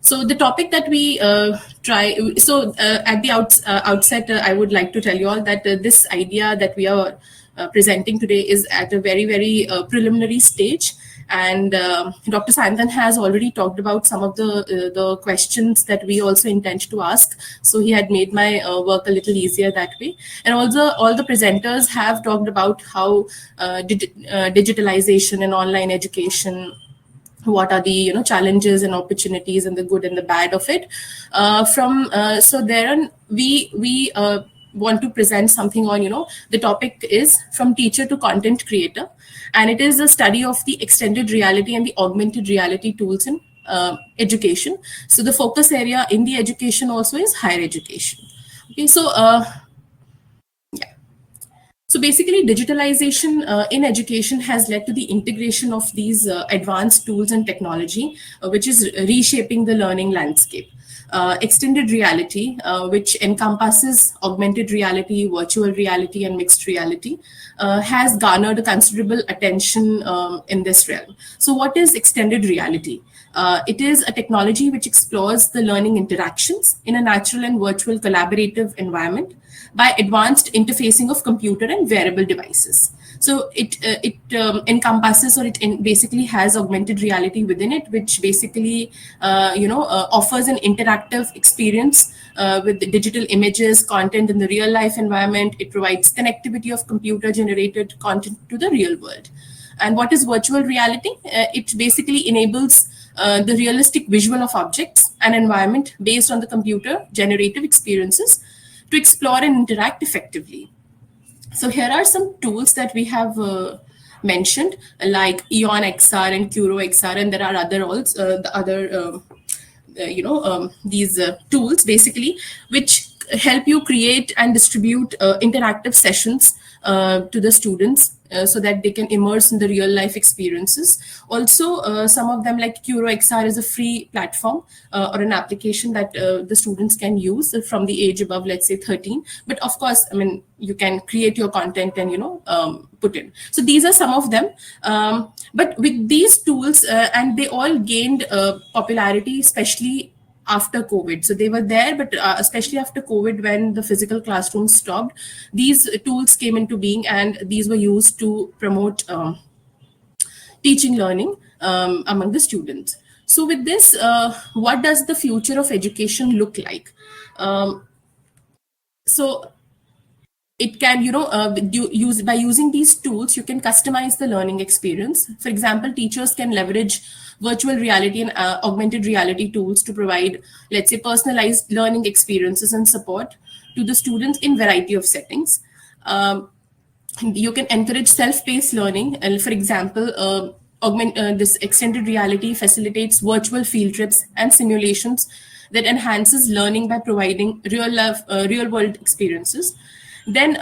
So the topic that we at the outset, I would like to tell you all that this idea that we are presenting today is at a very, very preliminary stage. And Dr. Sandan has already talked about some of the questions that we also intend to ask. So he had made my work a little easier that way. And also all the presenters have talked about how digitalization and online education, what are the challenges and opportunities and the good and the bad of it. So there we want to present something on the topic is from teacher to content creator, and it is a study of the extended reality and the augmented reality tools in education. So the focus area in the education also is higher education. Okay, so so basically, digitalization in education has led to the integration of these advanced tools and technology, which is reshaping the learning landscape. Extended reality, which encompasses augmented reality, virtual reality, and mixed reality, has garnered a considerable attention in this realm. So, what is extended reality? It is a technology which explores the learning interactions in a natural and virtual collaborative environment by advanced interfacing of computer and wearable devices. So it encompasses, or basically has augmented reality within it, which basically offers an interactive experience with the digital images, content in the real life environment. It provides connectivity of computer generated content to the real world. And what is virtual reality? It basically enables the realistic visual of objects and environment based on the computer generative experiences to explore and interact effectively. So here are some tools that we have mentioned, like Eon XR and Curo XR, and there are these tools basically which help you create and distribute interactive sessions to the students so that they can immerse in the real life experiences. Also, some of them like Curo XR is a free platform or an application that the students can use from the age above, let's say 13. But of course, I mean, you can create your content and, put in. So these are some of them. But with these tools, and they all gained popularity, especially after COVID. So they were there, but especially after COVID, when the physical classrooms stopped, these tools came into being, and these were used to promote teaching learning among the students. So with this, what does the future of education look like? So it can, by using these tools, you can customize the learning experience. For example, teachers can leverage virtual reality and augmented reality tools to provide, let's say, personalized learning experiences and support to the students in variety of settings. You can encourage self-paced learning. And for example, this extended reality facilitates virtual field trips and simulations that enhances learning by providing real world experiences. Then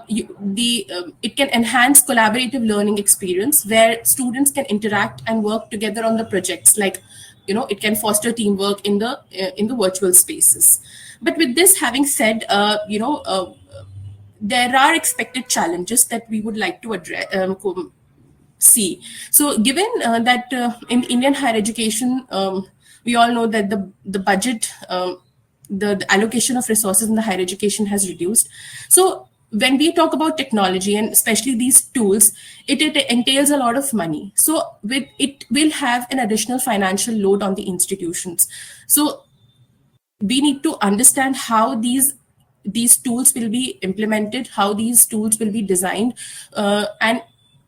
it can enhance collaborative learning experience where students can interact and work together on the projects. Like, it can foster teamwork in the virtual spaces. But with this having said, there are expected challenges that we would like to address. See, so given that in Indian higher education, we all know that the budget, the allocation of resources in the higher education has reduced. So when we talk about technology, and especially these tools, it entails a lot of money. So it will have an additional financial load on the institutions. So we need to understand how these tools will be implemented, how these tools will be designed,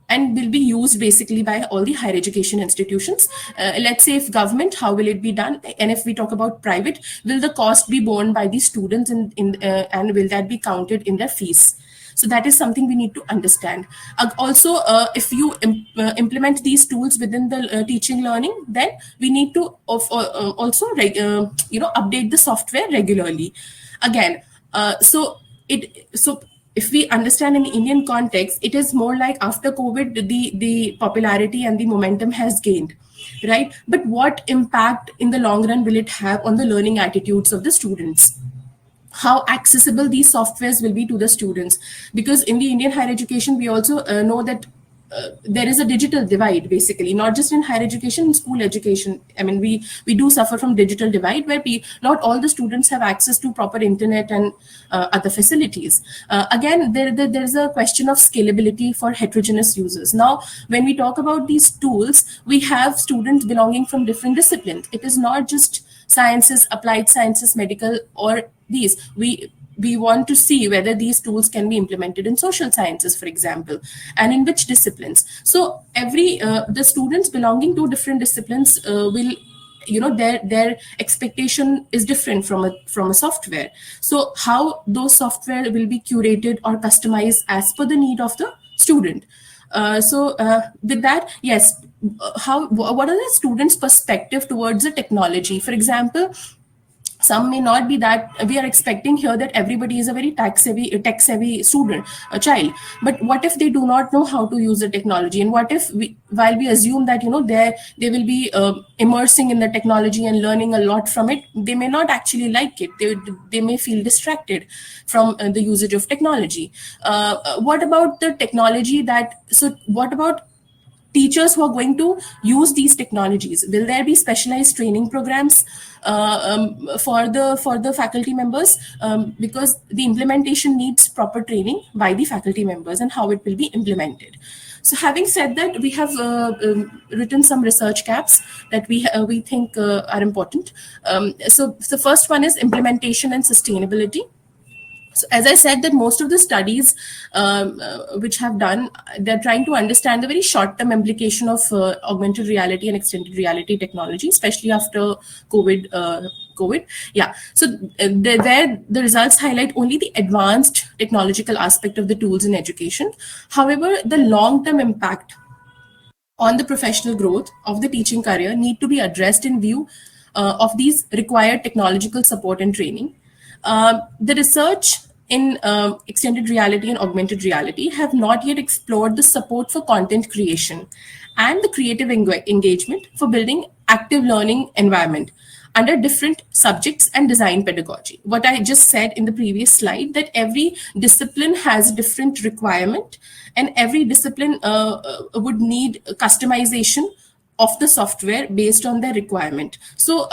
and will be used basically by all the higher education institutions. Let's say if government, how will it be done? And if we talk about private, will the cost be borne by the students and will that be counted in their fees? So that is something we need to understand. Also, if you implement these tools within the teaching learning, then we need to also update the software regularly. Again, so if we understand in the Indian context, it is more like after COVID, the popularity and the momentum has gained, right? But what impact in the long run will it have on the learning attitudes of the students? How accessible these softwares will be to the students? Because in the Indian higher education, we also know that there is a digital divide, basically, not just in higher education, in school education. I mean, we do suffer from digital divide, where not all the students have access to proper internet and other facilities. Again, there's a question of scalability for heterogeneous users. Now, when we talk about these tools, we have students belonging from different disciplines. It is not just sciences, applied sciences, medical, or these. We want to see whether these tools can be implemented in social sciences, for example, and in which disciplines. So every the students belonging to different disciplines will, their expectation is different from a software. So how those software will be curated or customized as per the need of the student. With that, yes, what are the students' perspective towards the technology? For example, some may not be that we are expecting here that everybody is a very tech savvy student, a child. But what if they do not know how to use the technology? And what if while we assume that they will be immersing in the technology and learning a lot from it, they may not actually like it. They may feel distracted from the usage of technology. What about the technology what about teachers who are going to use these technologies? Will there be specialized training programs for the faculty members? Because the implementation needs proper training by the faculty members and how it will be implemented. So having said that, we have written some research gaps that we think are important. So the first one is implementation and sustainability. So as I said, that most of the studies which have done, they're trying to understand the very short-term implication of augmented reality and extended reality technology, especially after COVID. Yeah. So there, the results highlight only the advanced technological aspect of the tools in education. However, the long-term impact on the professional growth of the teaching career need to be addressed in view of these required technological support and training. The research in extended reality and augmented reality have not yet explored the support for content creation and the creative engagement for building active learning environment under different subjects and design pedagogy. What I just said in the previous slide, that every discipline has a different requirement, and every discipline would need customization of the software based on their requirement. So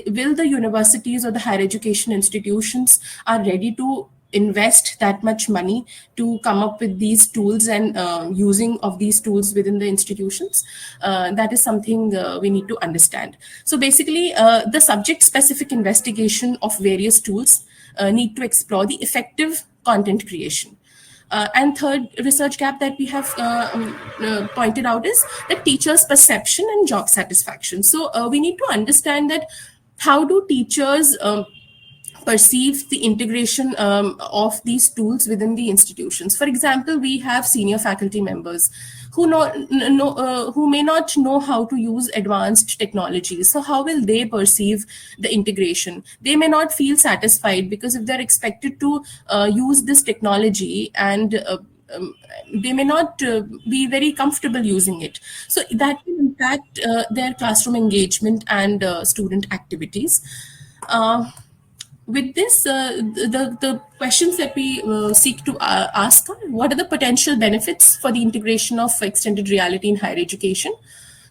will the universities or the higher education institutions are ready to invest that much money to come up with these tools and using of these tools within the institutions? That is something we need to understand. So basically, the subject specific investigation of various tools need to explore the effective content creation. And third research gap that we have pointed out is that teachers' perception and job satisfaction. So we need to understand that how do teachers perceive the integration of these tools within the institutions. For example, we have senior faculty members who who may not know how to use advanced technologies. So how will they perceive the integration? They may not feel satisfied, because if they're expected to use this technology and they may not be very comfortable using it. So that will impact their classroom engagement and student activities. With this, the questions that we seek to ask are: what are the potential benefits for the integration of extended reality in higher education?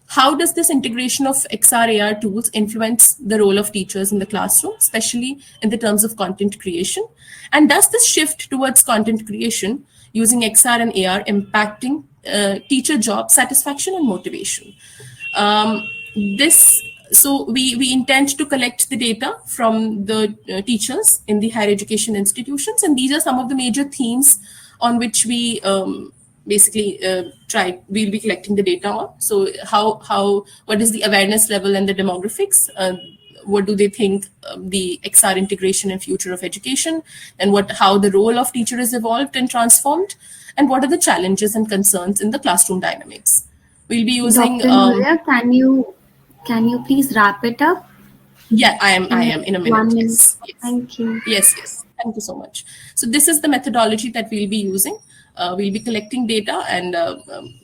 How does this integration of XR/AR tools influence the role of teachers in the classroom, especially in the terms of content creation? And does this shift towards content creation using XR and AR impacting teacher job satisfaction and motivation? So we intend to collect the data from the teachers in the higher education institutions, and these are some of the major themes on which we basically we'll be collecting the data on. So what is the awareness level and the demographics? What do they think the XR integration and future of education, and how the role of teacher is evolved and transformed, and what are the challenges and concerns in the classroom dynamics? We'll be using. Dr. Nooria, can you please wrap it up? Yeah, I am in a minute. 1 minute. Yes. Thank you. Yes. Thank you so much. So this is the methodology that we'll be using. We'll be collecting data, and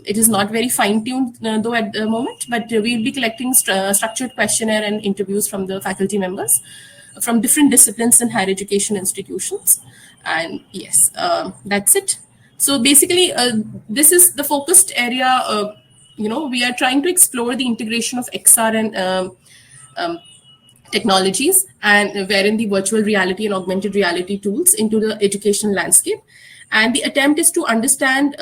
it is not very fine-tuned though at the moment, but we'll be collecting structured questionnaire and interviews from the faculty members from different disciplines in higher education institutions. And yes, that's it. So basically, this is the focused area. We are trying to explore the integration of XR and um, technologies, and wherein the virtual reality and augmented reality tools into the educational landscape. And the attempt is to understand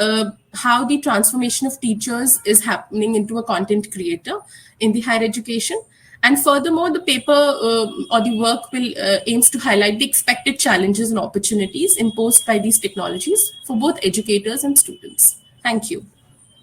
how the transformation of teachers is happening into a content creator in the higher education. And furthermore, the paper or the work will aims to highlight the expected challenges and opportunities imposed by these technologies for both educators and students. Thank you.